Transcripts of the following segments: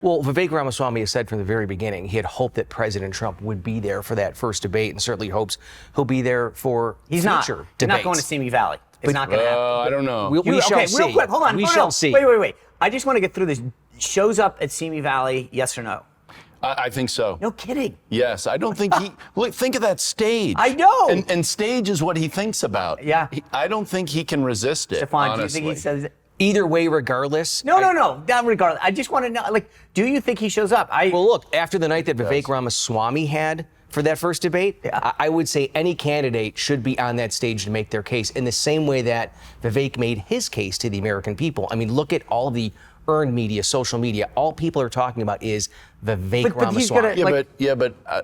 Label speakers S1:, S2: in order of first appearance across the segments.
S1: Well, Vivek Ramaswamy has said from the very beginning he had hoped that President Trump would be there for that first debate, and certainly hopes he'll be there for future debates.
S2: He's not going to Simi Valley. It's not going to happen.
S3: I don't know.
S1: We shall see.
S2: Real quick, hold on.
S1: We shall see.
S2: Wait. I just want to get through this. Shows up at Simi Valley, yes or no?
S3: I think so.
S2: No kidding.
S3: Yes, I don't think he. Look, think of that stage.
S2: I know.
S3: And stage is what he thinks about.
S2: Yeah.
S3: I don't think he can resist it.
S2: Stefan,
S3: honestly.
S2: do you think he says it?
S1: Either way, regardless.
S2: No, not regardless. I just want to know, do you think he shows up?
S1: Well, look, after the night that Vivek Ramaswamy had for that first debate, I would say any candidate should be on that stage to make their case in the same way that Vivek made his case to the American people. I mean, look at all the earned media, social media. All people are talking about is Vivek Ramaswamy.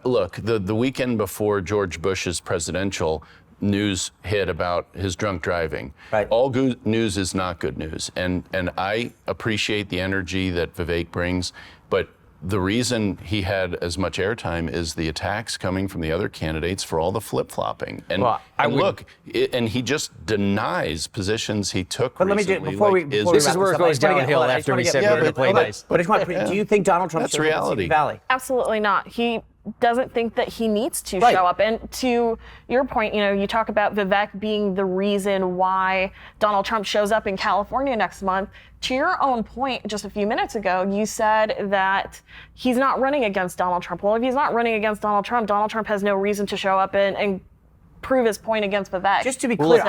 S3: Look, the weekend before George Bush's presidential news hit about his drunk driving.
S2: Right.
S3: All good news is not good news. And I appreciate the energy that Vivek brings, but the reason he had as much airtime is the attacks coming from the other candidates for all the flip-flopping. And, and he just denies positions he took recently.
S2: Let me do,
S1: this is where it goes downhill after we said we're going to play nice.
S2: But do you think Donald Trump should go to Simi Valley?
S4: Absolutely not. He doesn't think that he needs to show up. And to your point, you talk about Vivek being the reason why Donald Trump shows up in California next month. To your own point, just a few minutes ago, you said that he's not running against Donald Trump. Well, if he's not running against Donald Trump has no reason to show up and prove his point against Vivek.
S2: Just to be clear,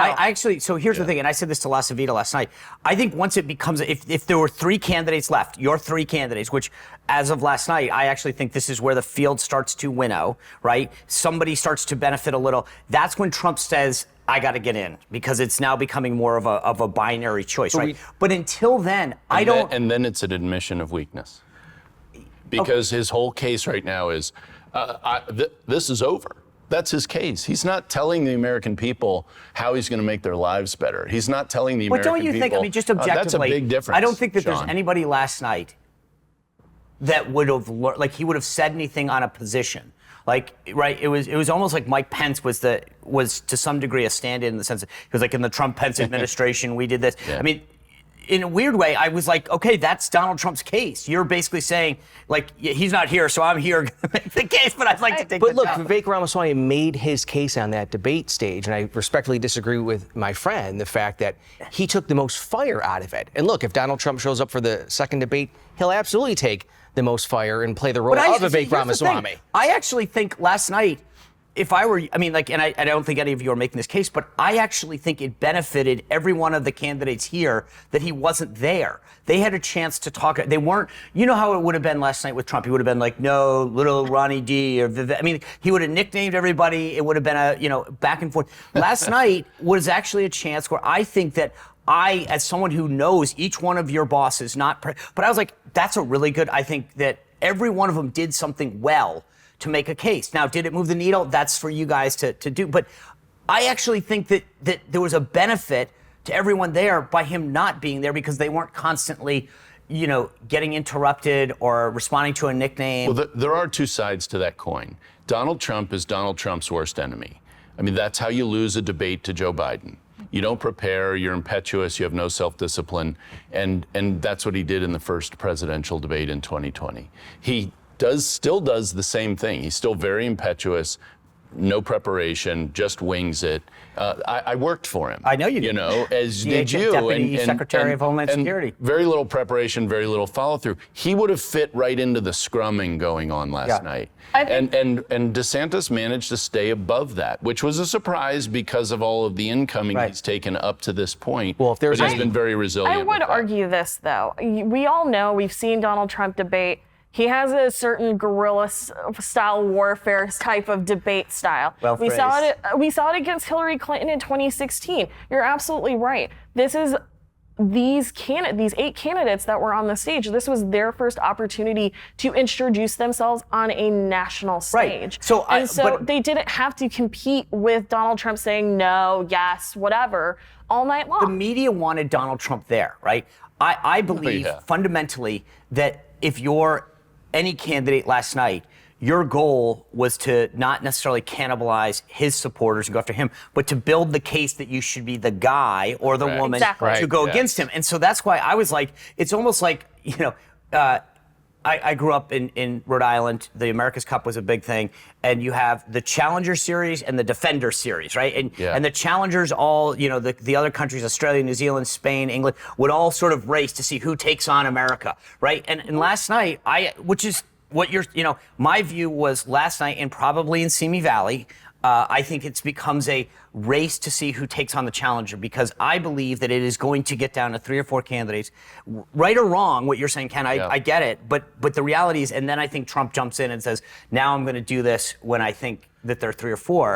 S2: here's the thing, and I said this to Lasavita last night. I think once it becomes, if there were three candidates left, your three candidates, which as of last night, I actually think this is where the field starts to winnow, right? Somebody starts to benefit a little. That's when Trump says, I got to get in, because it's now becoming more of a binary choice, right? But until then,
S3: And then it's an admission of weakness. Because his whole case right now is, this is over. That's his case. He's not telling the American people how he's going to make their lives better. He's not telling the American people.
S2: But don't you think, I mean, just objectively,
S3: that's a big difference.
S2: I don't think that there's anybody last night that would have, he would have said anything on a position. It was almost like Mike Pence was to some degree a stand-in in the sense that he was like, in the Trump-Pence administration, we did this. Yeah. I mean, in a weird way, I was like, okay, that's Donald Trump's case. You're basically saying, he's not here, so I'm here to make the case, but I'd like to take the
S1: But look,
S2: job.
S1: Vivek Ramaswamy made his case on that debate stage, and I respectfully disagree with my friend, the fact that he took the most fire out of it. And look, if Donald Trump shows up for the second debate, he'll absolutely take the most fire and play the role of Vivek Ramaswamy.
S2: I actually think last night, if I were, and I don't think any of you are making this case, but I actually think it benefited every one of the candidates here that he wasn't there. They had a chance to talk. They weren't, how it would have been last night with Trump. He would have been like, no, little Ronnie D, or Vivek. He would have nicknamed everybody. It would have been a, back and forth. Last night was actually a chance where I think that as someone who knows each one of your bosses, but I was like, that's a really good, I think that every one of them did something well to make a case. Now, did it move the needle? That's for you guys to do. But I actually think that there was a benefit to everyone there by him not being there, because they weren't constantly, getting interrupted or responding to a nickname.
S3: Well, there are two sides to that coin. Donald Trump is Donald Trump's worst enemy. That's how you lose a debate to Joe Biden. You don't prepare, you're impetuous, you have no self-discipline, and that's what he did in the first presidential debate in 2020. He still does the same thing. He's still very impetuous, no preparation, just wings it. I worked for him.
S2: I know you did.
S3: As did you.
S2: Deputy Secretary of Homeland Security.
S3: Very little preparation, very little follow-through. He would have fit right into the scrumming going on last night. And DeSantis managed to stay above that, which was a surprise because of all of the incoming he's taken up to this point. Well, but he's been very resilient.
S4: I would argue this, though. We all know, we've seen Donald Trump debate. He has a certain guerrilla-style warfare type of debate style. We saw it against Hillary Clinton in 2016. You're absolutely right. This is these 8 candidates that were on the stage. This was their first opportunity to introduce themselves on a national stage.
S2: Right.
S4: So they didn't have to compete with Donald Trump saying no, yes, whatever, all night long.
S2: The media wanted Donald Trump there, right? I believe fundamentally that if you're any candidate last night, your goal was to not necessarily cannibalize his supporters and go after him, but to build the case that you should be the guy or the woman to go against him. And so that's why I was like, it's almost like, I grew up in Rhode Island. The America's Cup was a big thing. And you have the Challenger Series and the Defender Series, right? And the Challengers all, the other countries, Australia, New Zealand, Spain, England, would all sort of race to see who takes on America, right? And last night, which is what my view was last night and probably in Simi Valley, I think it becomes a race to see who takes on the challenger, because I believe that it is going to get down to 3 or 4 candidates. Right or wrong, what you're saying, Ken, I get it. But the reality is, and then I think Trump jumps in and says, now I'm going to do this when I think that there are 3 or 4.